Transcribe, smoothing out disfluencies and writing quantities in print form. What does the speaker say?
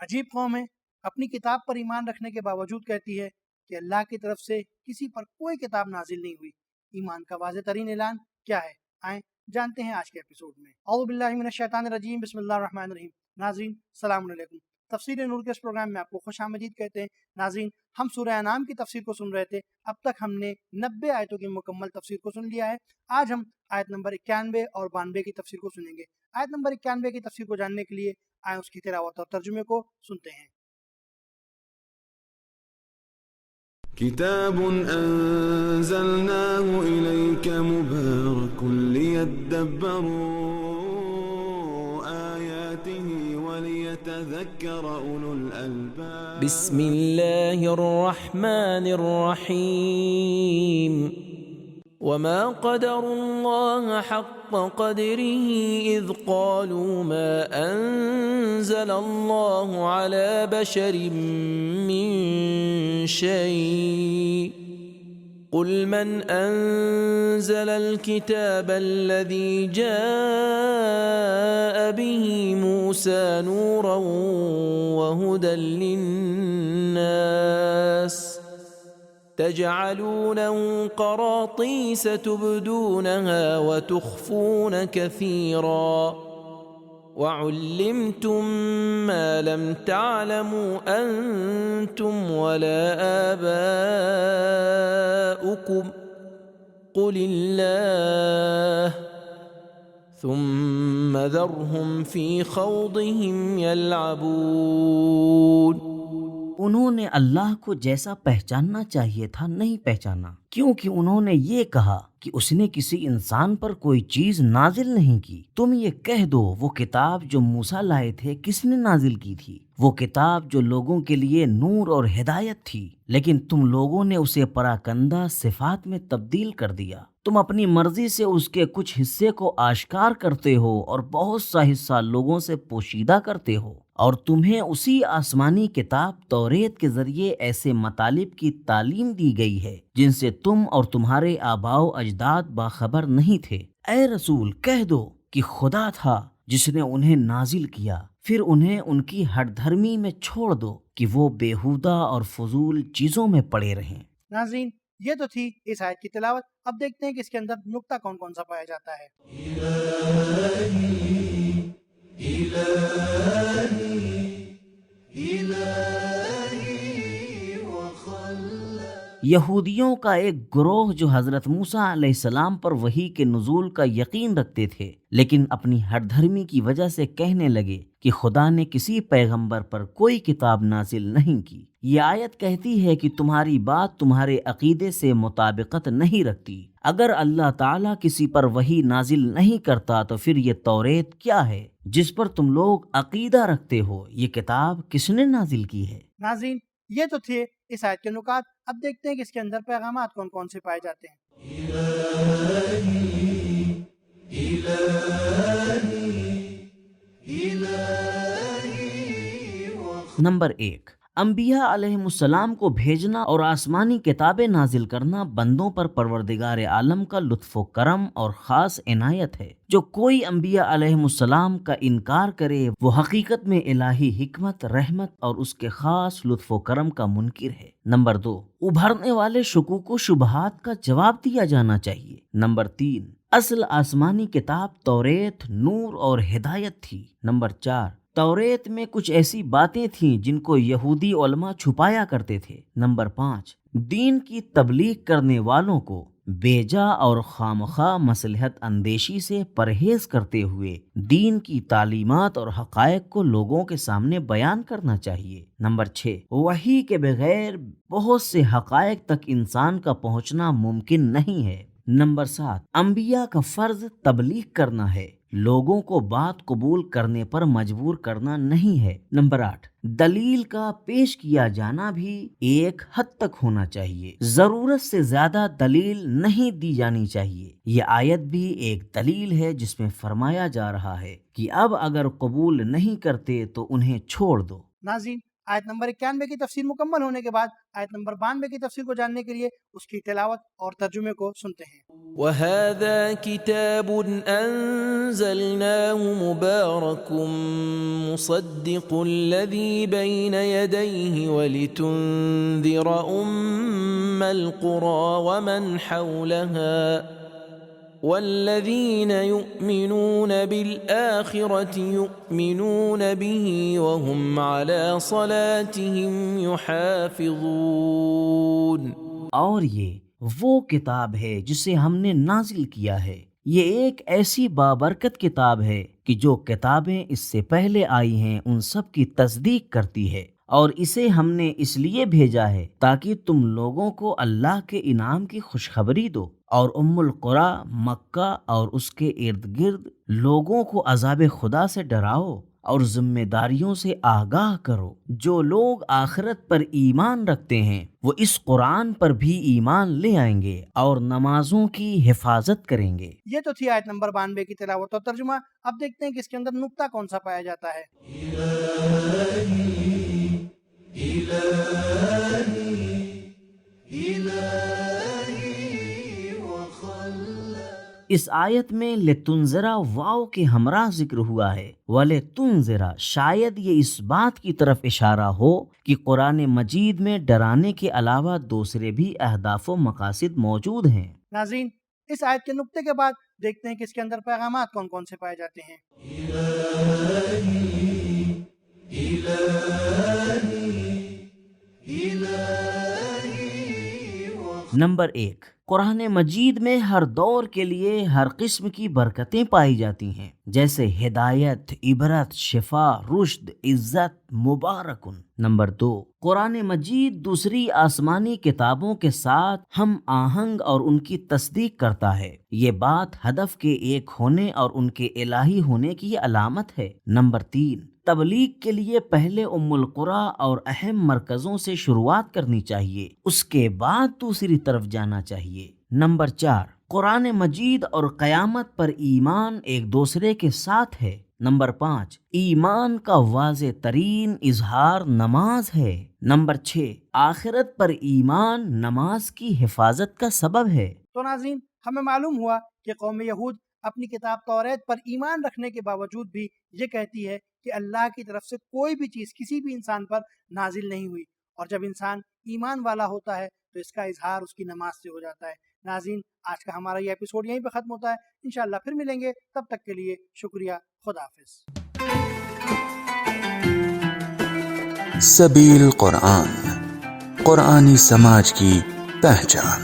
عجیب قوم ہے، اپنی کتاب پر ایمان رکھنے کے باوجود کہتی ہے کہ اللہ کی طرف سے کسی پر کوئی کتاب نازل نہیں ہوئی۔ ایمان کا واضح ترین اعلان کیا ہے؟ آئیں جانتے ہیں آج کے ایپیسوڈ میں۔ اعوذ باللہ من الشیطان الرجیم، بسم اللہ الرحمن الرحیم۔ ناظرین السلام علیکم، تفسیر نور کے اس پروگرام میں آپ کو خوش آمدید کہتے ہیں۔ ناظرین، ہم سورہ انعام کی تفسیر کو سن رہے تھے، اب تک ہم نے 90 آیتوں کی مکمل تفسیر کو سن لیا ہے۔ آج ہم آیت نمبر 91 اور 92 کی تفسیر کو سنیں گے۔ آیت نمبر 91 کی تفسیر کو جاننے کے لیے آئیں اس کی تلاوت اور ترجمے کو سنتے ہیں۔ كتاب أنزلناه إليك مبارك ليدبروا آياته وليتذكر أولو الألباب بسم الله الرحمن الرحيم وما قدروا الله حق قدره إذ قالوا ما أنزل الله على بشر من شيء قل من أنزل الكتاب الذي جاء به موسى نورا وهدى للناس تجعلونه قراطيس تبدونها وتخفون كثيرا وعلمتم ما لم تعلموا أنتم ولا آباؤكم قل الله ثم ذرهم في خوضهم يلعبون۔ انہوں نے اللہ کو جیسا پہچاننا چاہیے تھا نہیں پہچانا، کیونکہ انہوں نے یہ کہا کہ اس نے کسی انسان پر کوئی چیز نازل نہیں کی۔ تم یہ کہہ دو وہ کتاب جو موسیٰ لائے تھے کس نے نازل کی تھی؟ وہ کتاب جو لوگوں کے لیے نور اور ہدایت تھی، لیکن تم لوگوں نے اسے پراکندہ صفات میں تبدیل کر دیا۔ تم اپنی مرضی سے اس کے کچھ حصے کو آشکار کرتے ہو اور بہت سا حصہ لوگوں سے پوشیدہ کرتے ہو، اور تمہیں اسی آسمانی کتاب توریت کے ذریعے ایسے مطالب کی تعلیم دی گئی ہے جن سے تم اور تمہارے آباء و اجداد باخبر نہیں تھے۔ اے رسول کہہ دو کہ خدا تھا جس نے انہیں نازل کیا، پھر انہیں ان کی ہٹ دھرمی میں چھوڑ دو کہ وہ بیہودہ اور فضول چیزوں میں پڑے رہیں۔ ناظرین، یہ تو تھی اس آیت کی تلاوت۔ اب دیکھتے ہیں کہ اس کے اندر نکتہ کون کون سا پایا جاتا ہے۔ یہودیوں کا ایک گروہ جو حضرت موسیٰ علیہ السلام پر وحی کے نزول کا یقین رکھتے تھے، لیکن اپنی ہٹ دھرمی کی وجہ سے کہنے لگے کہ خدا نے کسی پیغمبر پر کوئی کتاب نازل نہیں کی۔ یہ آیت کہتی ہے کہ تمہاری بات تمہارے عقیدے سے مطابقت نہیں رکھتی۔ اگر اللہ تعالیٰ کسی پر وحی نازل نہیں کرتا تو پھر یہ توریت کیا ہے جس پر تم لوگ عقیدہ رکھتے ہو؟ یہ کتاب کس نے نازل کی ہے؟ ناظرین، یہ تو تھے اس آیت کے نکات۔ اب دیکھتے ہیں کہ اس کے اندر پیغامات کون کون سے پائے جاتے ہیں۔ نمبر 1، انبیاء علیہ السلام کو بھیجنا اور آسمانی کتابیں نازل کرنا بندوں پر پروردگار عالم کا لطف و کرم اور خاص عنایت ہے۔ جو کوئی انبیاء علیہ السلام کا انکار کرے وہ حقیقت میں الہی حکمت، رحمت اور اس کے خاص لطف و کرم کا منکر ہے۔ نمبر 2، ابھرنے والے شکوک و شبہات کا جواب دیا جانا چاہیے۔ نمبر 3، اصل آسمانی کتاب توریت نور اور ہدایت تھی۔ نمبر 4، توریت میں کچھ ایسی باتیں تھیں جن کو یہودی علماء چھپایا کرتے تھے۔ نمبر 5، دین کی تبلیغ کرنے والوں کو بیجا اور خامخواہ مصلحت اندیشی سے پرہیز کرتے ہوئے دین کی تعلیمات اور حقائق کو لوگوں کے سامنے بیان کرنا چاہیے۔ نمبر 6، وحی کے بغیر بہت سے حقائق تک انسان کا پہنچنا ممکن نہیں ہے۔ نمبر 7، انبیاء کا فرض تبلیغ کرنا ہے، لوگوں کو بات قبول کرنے پر مجبور کرنا نہیں ہے۔ نمبر 8، دلیل کا پیش کیا جانا بھی ایک حد تک ہونا چاہیے، ضرورت سے زیادہ دلیل نہیں دی جانی چاہیے۔ یہ آیت بھی ایک دلیل ہے جس میں فرمایا جا رہا ہے کہ اب اگر قبول نہیں کرتے تو انہیں چھوڑ دو۔ ناظرین، آیت نمبر 91 کی تفسیر مکمل ہونے کے بعد آیت نمبر 92 کی تفسیر کو جاننے کے لیے اس کی تلاوت اور ترجمے کو سنتے ہیں۔ وَهَذَا كِتَابٌ أَنزَلْنَاهُ مُبَارَكٌ مُصَدِّقُ الَّذِي بَيْنَ يَدَيْهِ وَلِتُنذِرَ أُمَّ الْقُرَى وَمَنْ حَوْلَهَا والذين يؤمنون بالآخرة يؤمنون به وهم على صلاتهم يحافظون۔ اور یہ وہ کتاب ہے جسے ہم نے نازل کیا ہے، یہ ایک ایسی بابرکت کتاب ہے کہ جو کتابیں اس سے پہلے آئی ہیں ان سب کی تصدیق کرتی ہے، اور اسے ہم نے اس لیے بھیجا ہے تاکہ تم لوگوں کو اللہ کے انعام کی خوشخبری دو، اور ام القری مکہ اور اس کے ارد گرد لوگوں کو عذاب خدا سے ڈراؤ اور ذمہ داریوں سے آگاہ کرو۔ جو لوگ آخرت پر ایمان رکھتے ہیں وہ اس قرآن پر بھی ایمان لے آئیں گے اور نمازوں کی حفاظت کریں گے۔ یہ تو تھی آیت نمبر 92 کی تلاوت اور ترجمہ۔ اب دیکھتے ہیں کہ اس کے اندر نقطہ کون سا پایا جاتا ہے۔ اس آیت میں لتنذرا واو کے ہمراہ ذکر ہوا ہے، ولتنذرا شاید یہ اس بات کی طرف اشارہ ہو کہ قرآن مجید میں ڈرانے کے علاوہ دوسرے بھی اہداف و مقاصد موجود ہیں۔ ناظرین، اس آیت کے نقطے کے بعد دیکھتے ہیں کہ اس کے اندر پیغامات کون کون سے پائے جاتے ہیں۔ نمبر 1، قرآن مجید میں ہر دور کے لیے ہر قسم کی برکتیں پائی جاتی ہیں، جیسے ہدایت، عبرت، شفا، رشد، عزت، مبارکن۔ نمبر 2، قرآن مجید دوسری آسمانی کتابوں کے ساتھ ہم آہنگ اور ان کی تصدیق کرتا ہے، یہ بات ہدف کے ایک ہونے اور ان کے الہی ہونے کی علامت ہے۔ نمبر 3، تبلیغ کے لیے پہلے ام القری اور اہم مرکزوں سے شروعات کرنی چاہیے، اس کے بعد دوسری طرف جانا چاہیے۔ نمبر 4، قرآن مجید اور قیامت پر ایمان ایک دوسرے کے ساتھ ہے۔ نمبر 5، ایمان کا واضح ترین اظہار نماز ہے۔ نمبر 6، آخرت پر ایمان نماز کی حفاظت کا سبب ہے۔ تو ناظرین، ہمیں معلوم ہوا کہ قوم یہود اپنی کتاب توریت پر ایمان رکھنے کے باوجود بھی یہ کہتی ہے کہ اللہ کی طرف سے کوئی بھی چیز کسی بھی انسان پر نازل نہیں ہوئی، اور جب انسان ایمان والا ہوتا ہے تو اس کا اظہار اس کی نماز سے ہو جاتا ہے۔ ناظرین، آج کا ہمارا یہ ایپیسوڈ یہیں پہ ختم ہوتا ہے، انشاءاللہ پھر ملیں گے، تب تک کے لیے شکریہ، خدا حافظ۔ سبیل قرآن، قرآنی سماج کی پہچان۔